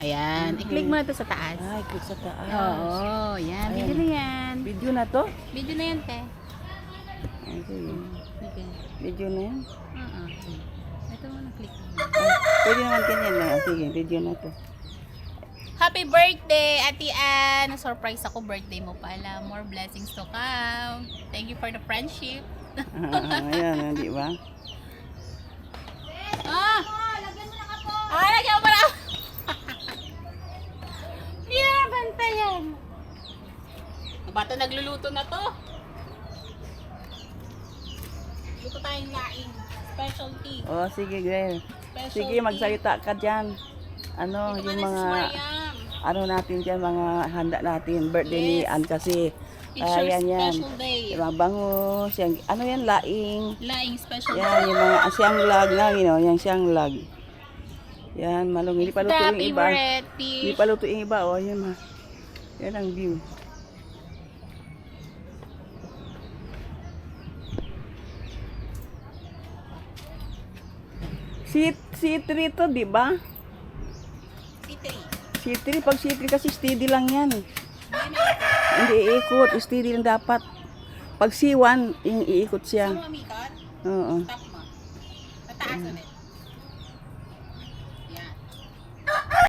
Ayan, i-click mo na to sa taas. Ay, click sa taas. Oo, yan. Ayan. Video na yan. Video na to? Video na yan, te. Okay. Okay. Video na yan. Oo. Ito mo na click. Pwede naman ganyan lang. Sige, video na to. Happy birthday, Ate Ann! Surprise ako, birthday mo pala. More blessings to come. Thank you for the friendship. Ayan, di ba? Ah! Lagyan mo na! Hindi na bantayan. Bata nagluluto na to. Luto tayong laing. Specialty. Oh, sige, Grel. Specialty. Sige, magsalita ka dyan. Ano, Ito ka yung na, mga, Sis Mariam. ano natin dyan, mga handa natin. Birthday ni Yes. Ann kasi. It's your Ayan, yan. special day. Yung bangus, yung, ano yan, laing. Laing special Yan, yung mga siyang lag na, yung siyang lag. Yan, malung. Hindi pa luto yung Happy iba. birthday. Hindi pa luto yung iba, oh, yan ma. Yan ang view. C3 to, di ba? C3. C3, pag C3 kasi steady lang yan. Hindi iikot, steady lang dapat. Pag C1, iikot siya. Saan mo amikot? Oo. Stop mo. Tataas ulit.